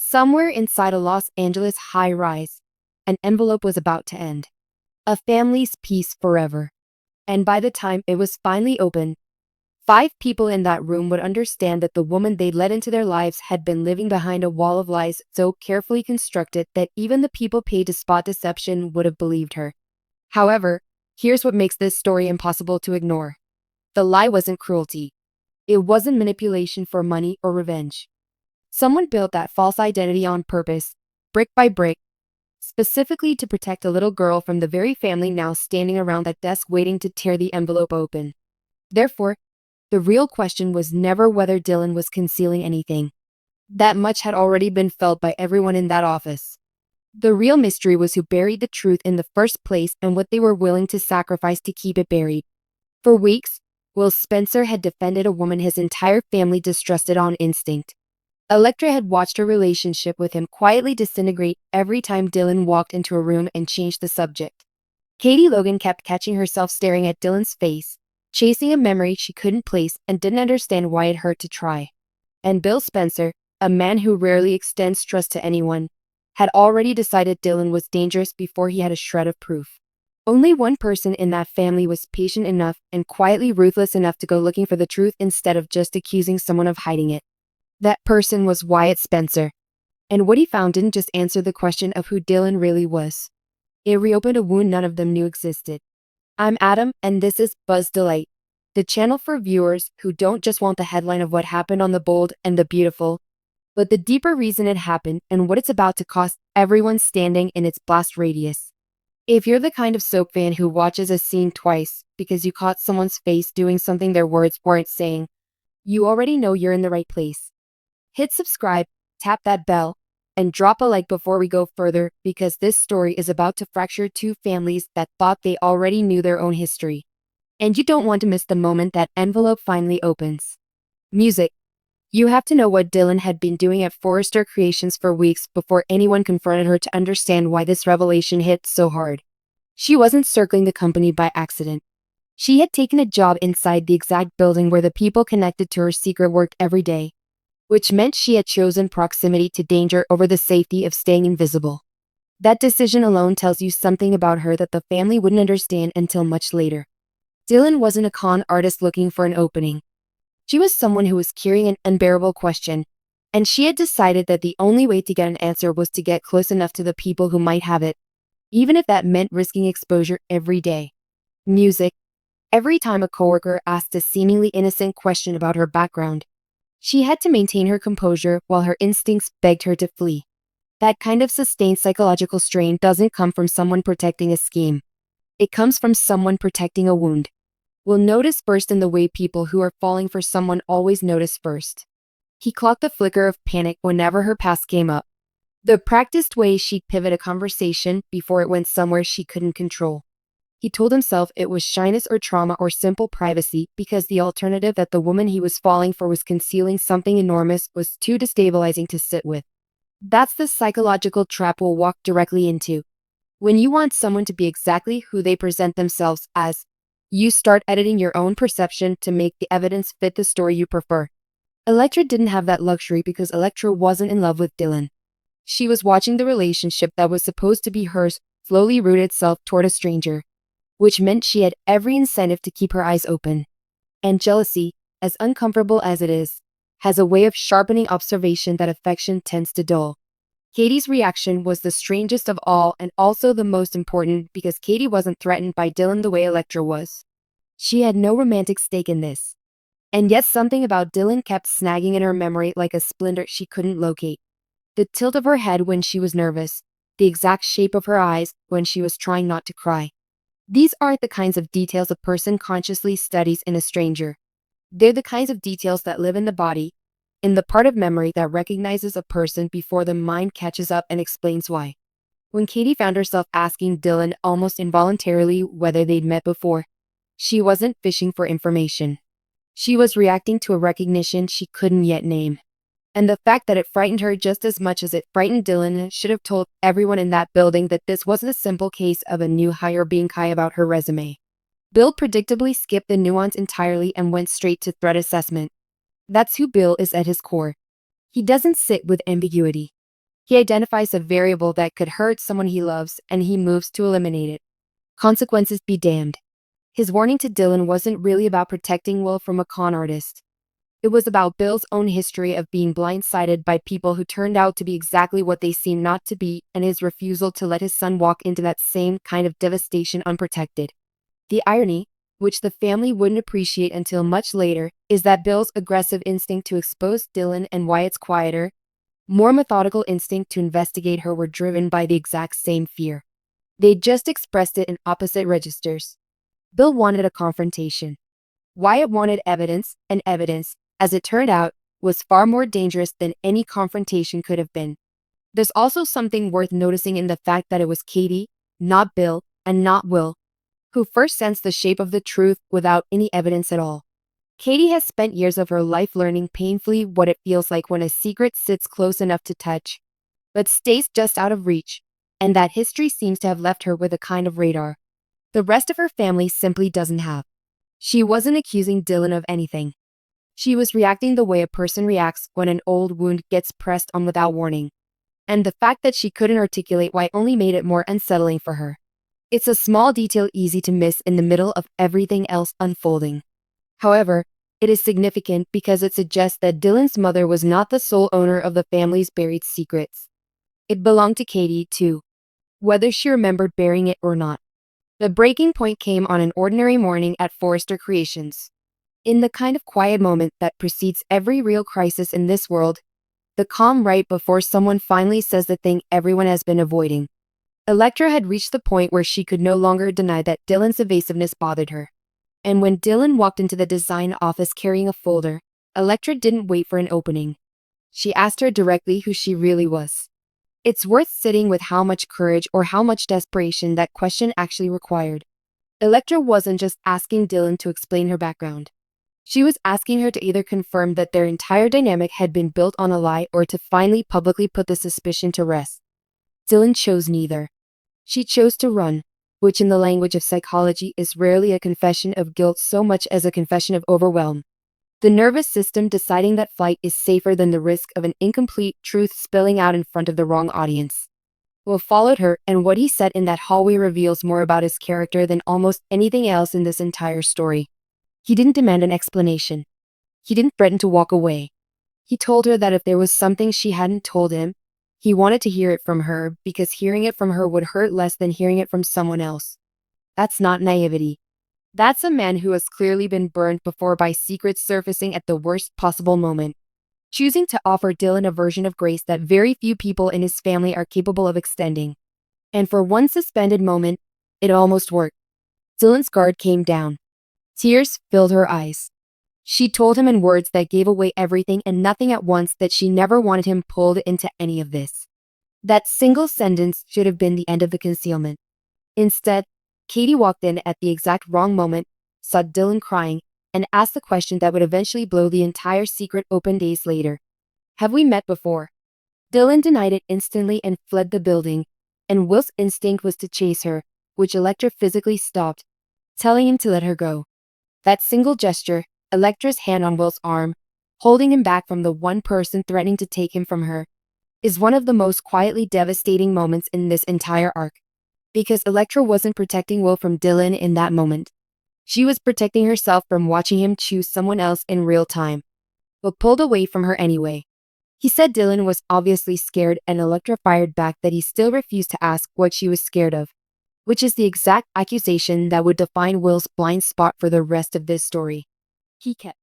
Somewhere inside a Los Angeles high-rise, an envelope was about to end. A family's peace forever. And by the time it was finally opened, 5 people in that room would understand that the woman they'd let into their lives had been living behind a wall of lies so carefully constructed that even the people paid to spot deception would have believed her. However, here's what makes this story impossible to ignore. The lie wasn't cruelty. It wasn't manipulation for money or revenge. Someone built that false identity on purpose, brick by brick, specifically to protect a little girl from the very family now standing around that desk waiting to tear the envelope open. Therefore, the real question was never whether Dylan was concealing anything. That much had already been felt by everyone in that office. The real mystery was who buried the truth in the first place and what they were willing to sacrifice to keep it buried. For weeks, Will Spencer had defended a woman his entire family distrusted on instinct. Electra had watched her relationship with him quietly disintegrate every time Dylan walked into a room and changed the subject. Katie Logan kept catching herself staring at Dylan's face, chasing a memory she couldn't place and didn't understand why it hurt to try. And Bill Spencer, a man who rarely extends trust to anyone, had already decided Dylan was dangerous before he had a shred of proof. Only one person in that family was patient enough and quietly ruthless enough to go looking for the truth instead of just accusing someone of hiding it. That person was Wyatt Spencer. And what he found didn't just answer the question of who Dylan really was. It reopened a wound none of them knew existed. I'm Adam, and this is Buzz Delight, the channel for viewers who don't just want the headline of what happened on The Bold and the Beautiful, but the deeper reason it happened and what it's about to cost everyone standing in its blast radius. If you're the kind of soap fan who watches a scene twice because you caught someone's face doing something their words weren't saying, you already know you're in the right place. Hit subscribe, tap that bell, and drop a like before we go further because this story is about to fracture 2 families that thought they already knew their own history. And you don't want to miss the moment that envelope finally opens. Music. You have to know what Dylan had been doing at Forrester Creations for weeks before anyone confronted her to understand why this revelation hit so hard. She wasn't circling the company by accident. She had taken a job inside the exact building where the people connected to her secret worked every day, which meant she had chosen proximity to danger over the safety of staying invisible. That decision alone tells you something about her that the family wouldn't understand until much later. Dylan wasn't a con artist looking for an opening. She was someone who was carrying an unbearable question, and she had decided that the only way to get an answer was to get close enough to the people who might have it, even if that meant risking exposure every day. Music. Every time a coworker asked a seemingly innocent question about her background, she had to maintain her composure while her instincts begged her to flee. That kind of sustained psychological strain doesn't come from someone protecting a scheme. It comes from someone protecting a wound. We'll notice first in the way people who are falling for someone always notice first. He clocked the flicker of panic whenever her past came up. The practiced way she'd pivot a conversation before it went somewhere she couldn't control. He told himself it was shyness or trauma or simple privacy because the alternative that the woman he was falling for was concealing something enormous was too destabilizing to sit with. That's the psychological trap we'll walk directly into. When you want someone to be exactly who they present themselves as, you start editing your own perception to make the evidence fit the story you prefer. Electra didn't have that luxury because Electra wasn't in love with Dylan. She was watching the relationship that was supposed to be hers slowly root itself toward a stranger, which meant she had every incentive to keep her eyes open. And jealousy, as uncomfortable as it is, has a way of sharpening observation that affection tends to dull. Katie's reaction was the strangest of all and also the most important because Katie wasn't threatened by Dylan the way Electra was. She had no romantic stake in this. And yet something about Dylan kept snagging in her memory like a splinter she couldn't locate. The tilt of her head when she was nervous, the exact shape of her eyes when she was trying not to cry. These aren't the kinds of details a person consciously studies in a stranger. They're the kinds of details that live in the body, in the part of memory that recognizes a person before the mind catches up and explains why. When Katie found herself asking Dylan almost involuntarily whether they'd met before, she wasn't fishing for information. She was reacting to a recognition she couldn't yet name. And the fact that it frightened her just as much as it frightened Dylan should have told everyone in that building that this wasn't a simple case of a new hire being coy about her resume. Bill predictably skipped the nuance entirely and went straight to threat assessment. That's who Bill is at his core. He doesn't sit with ambiguity. He identifies a variable that could hurt someone he loves and he moves to eliminate it. Consequences be damned. His warning to Dylan wasn't really about protecting Will from a con artist. It was about Bill's own history of being blindsided by people who turned out to be exactly what they seemed not to be, and his refusal to let his son walk into that same kind of devastation unprotected. The irony, which the family wouldn't appreciate until much later, is that Bill's aggressive instinct to expose Dylan and Wyatt's quieter, more methodical instinct to investigate her were driven by the exact same fear. They just expressed it in opposite registers. Bill wanted a confrontation. Wyatt wanted evidence, and evidence, as it turned out, was far more dangerous than any confrontation could have been. There's also something worth noticing in the fact that it was Katie, not Bill, and not Will, who first sensed the shape of the truth without any evidence at all. Katie has spent years of her life learning painfully what it feels like when a secret sits close enough to touch, but stays just out of reach, and that history seems to have left her with a kind of radar the rest of her family simply doesn't have. She wasn't accusing Dylan of anything. She was reacting the way a person reacts when an old wound gets pressed on without warning. And the fact that she couldn't articulate why only made it more unsettling for her. It's a small detail easy to miss in the middle of everything else unfolding. However, it is significant because it suggests that Dylan's mother was not the sole owner of the family's buried secrets. It belonged to Katie, too, whether she remembered burying it or not. The breaking point came on an ordinary morning at Forrester Creations. In the kind of quiet moment that precedes every real crisis in this world, the calm right before someone finally says the thing everyone has been avoiding. Electra had reached the point where she could no longer deny that Dylan's evasiveness bothered her. And when Dylan walked into the design office carrying a folder, Electra didn't wait for an opening. She asked her directly who she really was. It's worth sitting with how much courage or how much desperation that question actually required. Electra wasn't just asking Dylan to explain her background. She was asking her to either confirm that their entire dynamic had been built on a lie or to finally publicly put the suspicion to rest. Dylan chose neither. She chose to run, which in the language of psychology is rarely a confession of guilt so much as a confession of overwhelm. The nervous system deciding that flight is safer than the risk of an incomplete truth spilling out in front of the wrong audience. Will followed her, and what he said in that hallway reveals more about his character than almost anything else in this entire story. He didn't demand an explanation. He didn't threaten to walk away. He told her that if there was something she hadn't told him, he wanted to hear it from her because hearing it from her would hurt less than hearing it from someone else. That's not naivety. That's a man who has clearly been burned before by secrets surfacing at the worst possible moment, choosing to offer Dylan a version of grace that very few people in his family are capable of extending. And for one suspended moment, it almost worked. Dylan's guard came down. Tears filled her eyes. She told him in words that gave away everything and nothing at once that she never wanted him pulled into any of this. That single sentence should have been the end of the concealment. Instead, Katie walked in at the exact wrong moment, saw Dylan crying, and asked the question that would eventually blow the entire secret open days later. Have we met before? Dylan denied it instantly and fled the building, and Will's instinct was to chase her, which Electra physically stopped, telling him to let her go. That single gesture, Electra's hand on Will's arm, holding him back from the one person threatening to take him from her, is one of the most quietly devastating moments in this entire arc. Because Electra wasn't protecting Will from Dylan in that moment. She was protecting herself from watching him choose someone else in real time. Will pulled away from her anyway. He said Dylan was obviously scared, and Electra fired back that he still refused to ask what she was scared of, which is the exact accusation that would define Will's blind spot for the rest of this story. He kept